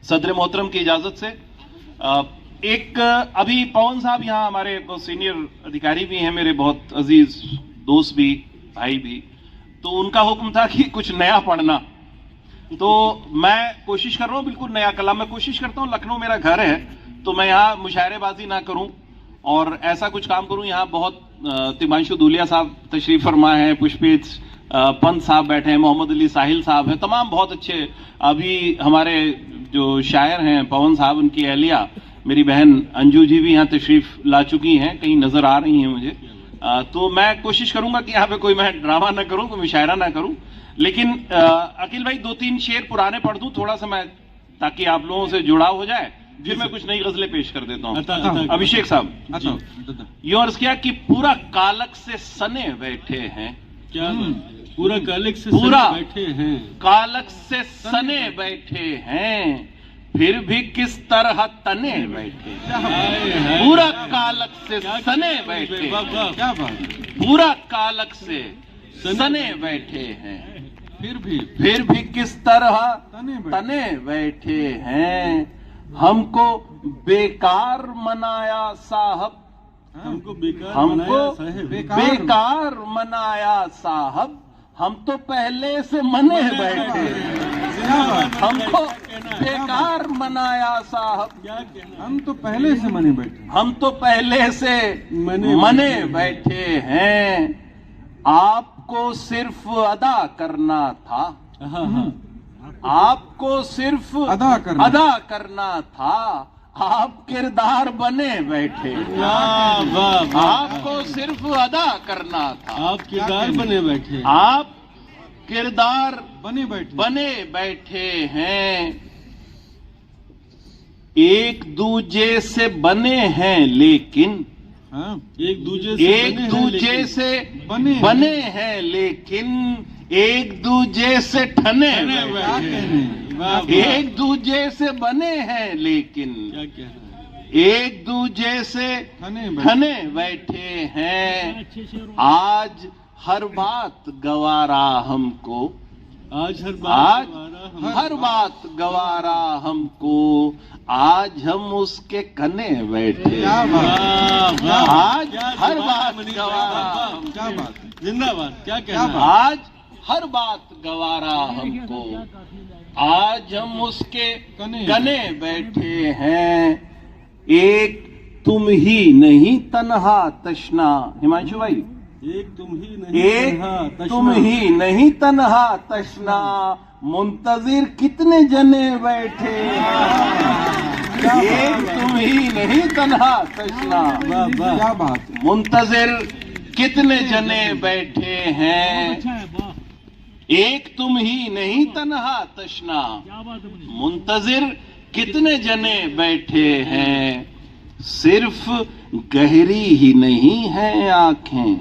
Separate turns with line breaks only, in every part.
सदर मोहतरम की इजाजत से एक अभी पवन साहब यहाँ हमारे बहुत सीनियर अधिकारी भी हैं, मेरे बहुत अजीज दोस्त भी, भाई भी, तो उनका हुक्म था कि कुछ नया पढ़ना। तो मैं कोशिश कर रहा हूँ बिल्कुल नया कलाम। मैं कोशिश करता हूँ, लखनऊ मेरा घर है तो मैं यहाँ मुशायरेबाजी ना करूँ और ऐसा कुछ काम करूँ। यहाँ बहुत तिमांशु धूलिया साहब तशरीफ फरमा है, पुष्पित पंत साहब बैठे हैं, मोहम्मद अली साहिल साहब हैं, तमाम बहुत अच्छे। अभी हमारे जो शायर हैं पवन साहब, उनकी अहलिया मेरी बहन अंजू जी भी यहाँ तशरीफ ला चुकी हैं, कहीं नजर आ रही हैं मुझे। तो मैं कोशिश करूंगा कि यहाँ पे कोई मैं ड्रामा ना करूं, कोई मुशायरा ना करूं, लेकिन अकील भाई 2-3 शेर पुराने पढ़ दूं थोड़ा सा मैं, ताकि आप लोगों से जुड़ाव हो जाए। फिर मैं कुछ नई गजलें पेश कर देता हूँ। अभिषेक साहब, ये अर्ज किया कि पूरा कालक से सने बैठे हैं। क्या
पूरा कालक से बैठे हैं,
कालक से सने बैठे हैं, फिर भी किस तरह तने बैठे। पूरा कालक से सने बैठे,
क्या बात,
पूरा कालक से सने बैठे हैं, फिर भी किस तरह तने बैठे हैं। हमको बेकार मनाया साहब,
हमको
बेकार मनाया साहब, हम तो पहले से मने बैठे। हमको बेकार मनाया साहब,
हम तो पहले से मने बैठे,
हम तो पहले से मने बैठे हैं। आपको सिर्फ अदा करना था, आपको सिर्फ
अदा
करना था, आप किरदार बने बैठे। आपको सिर्फ अदा करना था,
आप किरदार बने बैठे,
आप किरदार
बने
बैठे हैं। एक दूजे से बने हैं लेकिन,
एक
दूजे से बने हैं लेकिन एक दूजे से ठने बैठे। एक दूजे से बने हैं लेकिन एक दूजे से ठने बैठे हैं। आज हर बात गवारा हमको,
आज
हर बात गवारा हमको, आज हम उसके कने बैठे। आज हर बात गवारा,
क्या बात, जिंदाबाद, क्या कहना।
आज हर बात गवारा हमको, आज हम उसके कने बैठे हैं। एक तुम ही नहीं तन्हा तशना, हिमांशु भाई,
एक
तुम ही नहीं तन्हा तशना, मुंतजिर कितने जने बैठे। एक तुम ही नहीं तन्हा तशना,
क्या बात,
मुंतजिर कितने जने बैठे हैं। एक तुम ही नहीं तन्हा तशना, मुंतजिर कितने जने बैठे हैं। सिर्फ गहरी ही नहीं है आंखें,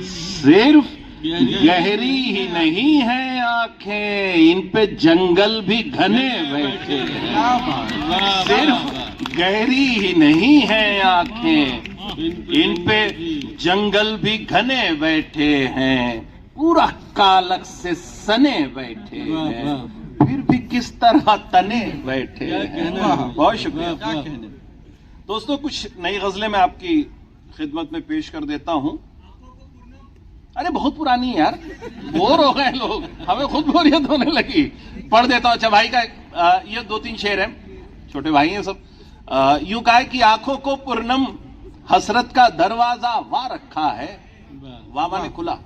सिर्फ गहरी ही नहीं है आंखें, इन पे जंगल भी घने बैठे हैं। सिर्फ गहरी ही नहीं है आंखें, इन पे जंगल भी घने बैठे हैं। पूरा कालक से सने बैठे हैं, फिर भी किस तरह तने बैठे हैं। बहुत शुक्रिया। दोस्तों, कुछ नई गजलें मैं आपकी खिदमत में पेश कर देता हूं। अरे बहुत पुरानी यार, बोर हो गए लोग, हमें खुद बोरियत होने लगी। पढ़ देता हूं। अच्छा भाई का ये 2-3 शेर हैं, छोटे भाई हैं सब। यूं कहा कि आंखों को पूर्णम हसरत का दरवाजा वा रखा है, वाह माने खुला।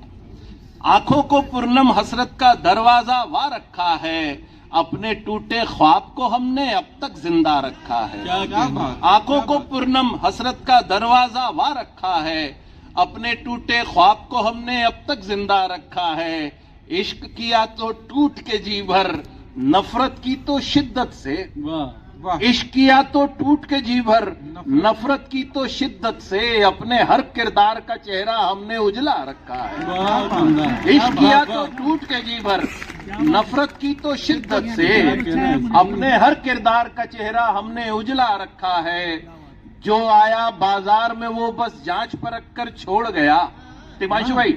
आंखों को पूर्णम हसरत का दरवाजा वा रखा है, अपने टूटे ख्वाब को हमने अब तक जिंदा रखा है। आंखों को पूर्णम हसरत का दरवाजा वा रखा है, अपने टूटे ख्वाब को हमने अब तक जिंदा रखा है। इश्क किया तो टूट के जी भर, नफरत की तो शिद्दत से। इश्क किया तो टूट के जी भर, नफरत की तो शिद्दत से, अपने हर किरदार का चेहरा हमने उजला रखा है। इश्क किया तो टूट के जी भर, नफरत की तो शिद्दत से, अपने हर किरदार का चेहरा हमने उजला रखा है। जो आया बाजार में वो बस जांच परख कर छोड़ गया। तिमांशु भाई,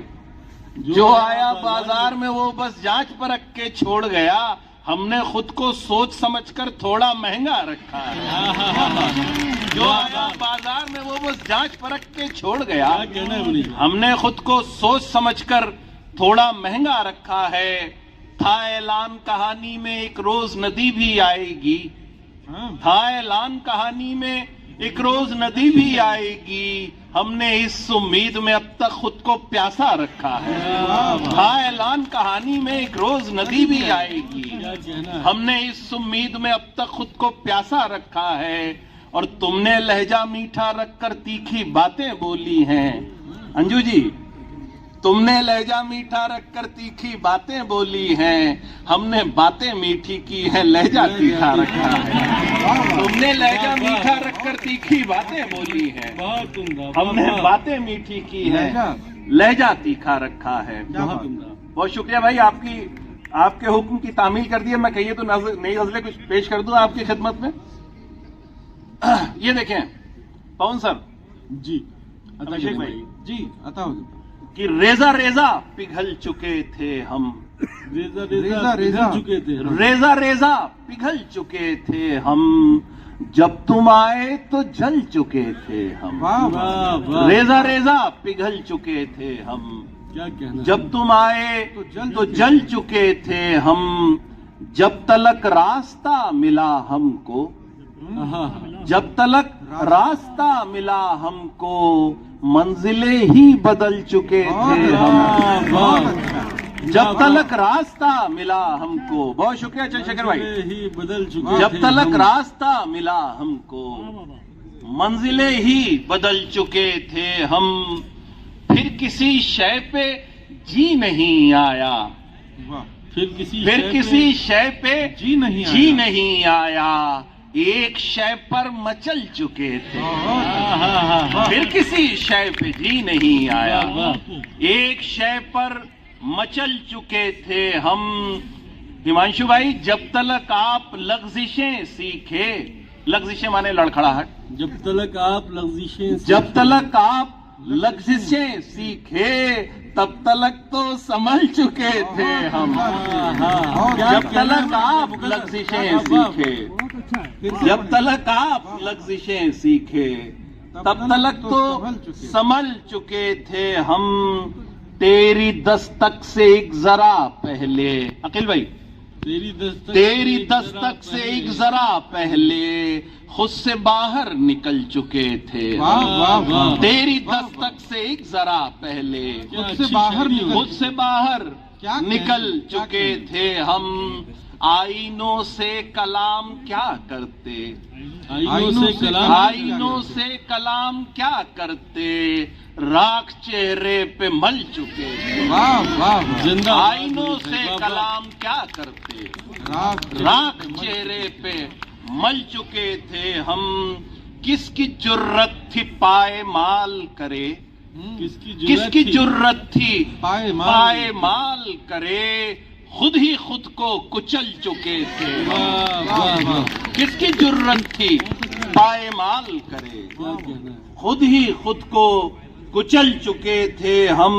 जो आया बाजार में वो बस जांच परख के छोड़ गया, हमने खुद को सोच समझकर थोड़ा महंगा रखा है। जो आया बाजार में वो बस जांच परख के छोड़ गया।
क्या कहना है मनीष भाई?
हमने खुद को सोच समझकर थोड़ा महंगा रखा है। था ऐलान कहानी में एक रोज नदी भी आएगी।
हाँ,
था ऐलान कहानी में एक रोज नदी भी आएगी। हमने इस उम्मीद में अब तक खुद को प्यासा रखा है। था ऐलान कहानी में एक रोज नदी भी आएगी।
क्या कहना है?
हमने इस उम्मीद में अब तक खुद को प्यासा रखा है। और तुमने लहजा मीठा रखकर तीखी बातें बोली हैं। अंजू जी, तुमने लहजा मीठा रखकर तीखी बातें बोली हैं। हमने बातें मीठी की हैं, लहजा तीखा रखा है। तुमने लहजा मीठा रखकर तीखी बातें बोली हैं।
बहुत उम्दा,
हमने
बहुत-
बातें मीठी की हैं, लहजा तीखा रखा है।
बहुत उम्दा।
बहुत शुक्रिया भाई, आपके हुक्म की तामील कर दी है। मैं कहिए तो नई गजलें कुछ पेश कर दूं आपकी खिदमत में। ये देखें पवन सर
जी
अभिषेक भाई
जी, अताओ
कि रेजा रेजा पिघल चुके थे हम।
रेजा
रेजा,
रेजा
रेजा।
चुके थे हम।
रेजा रेजा पिघल चुके थे हम। जब तुम आए तो जल चुके थे हम।
वाह वाह
वाह वाह,
रेजा रेजा पिघल चुके थे हम।
क्या कहना है?
जब तुम आए
तो
तो जल चुके थे हम। जब तलक रास्ता मिला हमको।
हाँ,
जब तलक रास्ता मिला हमको, मंजिलें ही बदल चुके थे हम।
वाह, वाह।
जब तलक रास्ता मिला हमको। बहुत शुक्रिया चंद्रशेखर भाई।
ही बदल चुके
जब
थे
तलक
हम।
रास्ता मिला हमको, मंजिलें ही बदल चुके थे हम। फिर किसी शय पे जी नहीं आया।
वाह
फिर किसी
शय पे
जी नहीं
जी
आया।
नहीं आया। एक शय पर मचल चुके थे। फिर किसी शय पे जी नहीं आया।
वाह।
एक शय पर मचल चुके थे हम। हिमांशु भाई, जब तलक आप लफ्जिशें सीखे। लफ्जिशें माने लड़खड़ाहट।
जब तलक आप लफ्जिशें
जब तलक आप लफ्जिशें सीखे, तब तलक तो समझ चुके थे हम। जब तलक आप लफ्जिशें सीखे, जब तलक आप लफ्जिशें सीखे, तब तलक तो समझ चुके थे हम। तेरी दस्तक से एक जरा पहले, अकील भाई, तेरी दस्तक से एक जरा पहले खुद से बाहर निकल चुके थे।
वाह वाह वाह।
तेरी दस्तक से एक जरा पहले
खुद से बाहर निकल-
खुद से बाहर
क्या
निकल
कहने- क्या
चुके थे हम। आईनों से कलाम क्या करते। आईनों से कलाम क्या करते। राख चेहरे पे मल चुके थे।
वाह वाह वाह।
जिंदा
आईनों से कलाम क्या करते। राख चेहरे पे मल चुके थे हम। किसकी जुर्रत थी पाए माल करे। किसकी जुर्रत थी
पाए
पाए माल करे। खुद ही खुद को कुचल चुके थे। किसकी जुर्रत थी पाए माल करे। खुद ही खुद को कुचल चुके थे हम।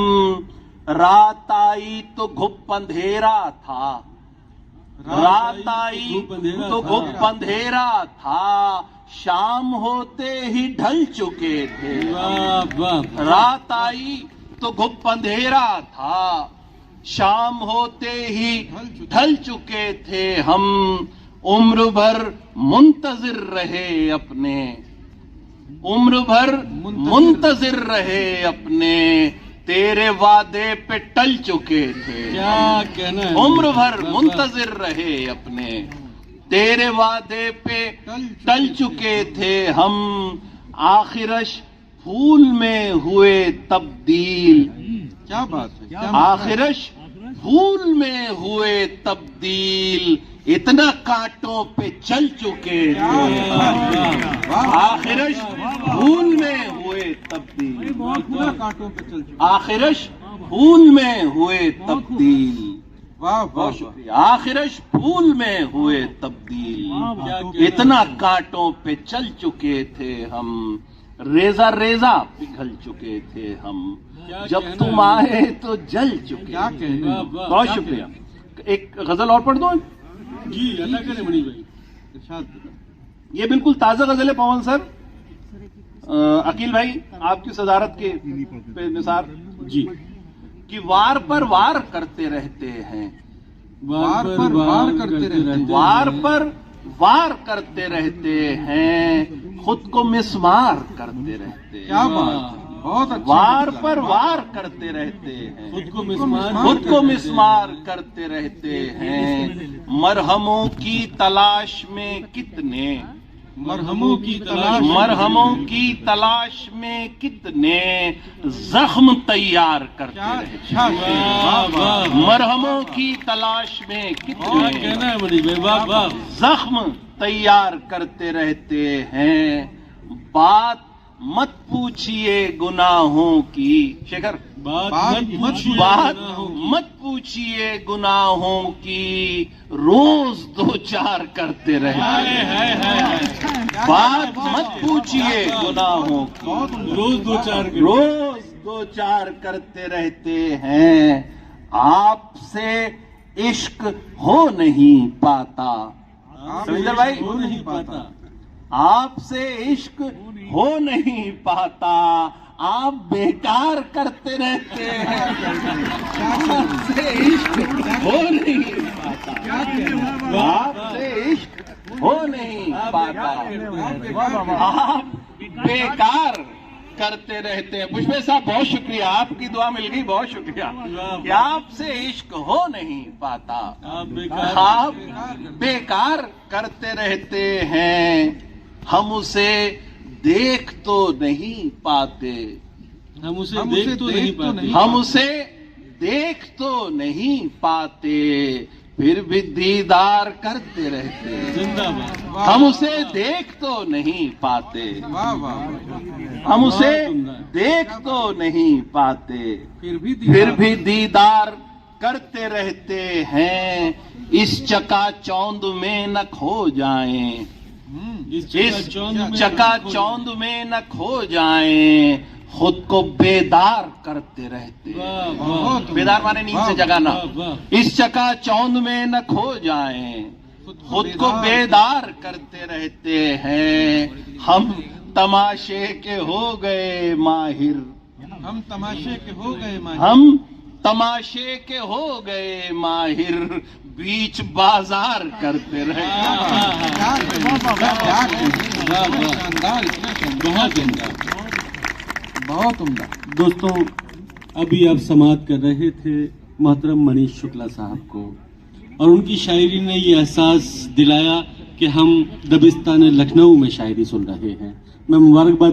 रात आई तो घुप अंधेरा था। रात आई तो घुप अंधेरा था। शाम होते ही ढल चुके थे। रात आई तो घुप अंधेरा था। शाम होते ही ढल चुके थे हम। उम्र भर मुंतजिर रहे अपने। उम्र भर मुंतजिर रहे अपने। तेरे वादे पे टल चुके थे।
क्या कहना है?
उम्र भर मुंतजिर रहे अपने। तेरे वादे पे टल चुके थे हम। आखिरश फूल में हुए तब्दील।
क्या बात है, क्या
आखिरश फूल में हुए तब्दील। इतना कांटों पे चल चुके थे। आखिरश फूल में हुए तब्दील।
पूरा कांटों पे चल चुका।
आखिरश फूल में हुए तब्दील।
वाह वाह
बहुत
वाह।
शुक्रिया। आखिरश फूल में हुए तब्दील। इतना कांटों पे चल चुके थे हम। रेजा रेजा पिघल चुके थे हम। जब तुम आए तो जल चुके।
क्या कहना।
बहुत शुक्रिया। एक गजल और पढ़ दो।
जी अल्लाह करे मनीष भाई।
इरशाद।
ये बिल्कुल ताजा गजल है पवन सर। अकील भाई आपकी सदारत के पे निसार
जी
कि वार पर वार करते रहते हैं,
वार पर वार करते रहते हैं।
वार पर वार करते रहते हैं, खुद को मिसमार करते रहते हैं।
क्या बात है, बहुत अच्छा।
वार पर वार करते रहते हैं,
खुद को मिसमार
खुद को मिसमार करते रहते हैं। मरहमों की तलाश में कितने,
मरहमों की तलाश,
मरहमों की तलाश में कितने जख्म तैयार करते
क्या
रहते
अच्छा
हैं।
वाह वाह।
मरहमों की तलाश में
क्या
कितने
कहना है मनीष भाई, वाह वाह।
जख्म तैयार करते रहते हैं। बात मत पूछिए गुनाहों की, शेखर
बात
बात
मत
मत
पूछिए
बात
गुनाहों की।
मत पूछिए गुनाहों की, रोज दो चार करते रहते
हाय
हैं।
हाय हाय हाय।
बात मत पूछिए गुनाहों की,
बहुत
रोज दो चार के
रोज दो चार करते रहते हैं। आपसे इश्क हो नहीं पाता, सविंदर भाई
हो नहीं पाता।
आपसे इश्क हो नहीं पाता, आप बेकार करते रहते हैं। आपसे इश्क हो नहीं पाता, आपसे इश्क हो नहीं पाता, आप बेकार करते रहते हैं। पुष्पे साहब बहुत शुक्रिया, आपकी दुआ मिल गई, बहुत शुक्रिया कि आपसे इश्क हो नहीं पाता,
आप बेकार
आप बेकार करते रहते हैं। हम उसे देख तो नहीं पाते,
हम उसे देख तो नहीं पाते।
हम उसे देख तो नहीं पाते, फिर भी दीदार करते रहते हैं।
जिंदाबाद।
हम उसे देख तो नहीं पाते,
वाह वाह।
हम उसे
बहुत उम्दा।
देख तो नहीं पाते,
फिर
फिर भी दीदार करते रहते हैं। इस चकाचौंध में न खो जाएं,
इस
इस
चकाचौंध में
चकाचौंध में न खो जाएं, खुद को बेदार करते रहते हैं।
वाह वाह
बहुत
बेदार माने नींद से जगाना।
वाह वाह।
इस चकाचौंध में न खो जाएं, खुद को बेदार करते रहते हैं। हम तमाशे के हो गए माहिर,
हम तमाशे के हो गए माहिर।
हम तमाशे के हो गए माहिर, बीच बाजार करते रहे।
क्या शानदार, इतना शानदार,
बहुत उम्दा।
बहुत उम्दा।
दोस्तों अभी आप समाअत कर रहे थे मोहतरम मनीष शुक्ला साहब को, और उनकी शायरी ने ये एहसास दिलाया कि हम दबिस्तान लखनऊ में शायरी सुन रहे हैं। मैं मुबारकबाद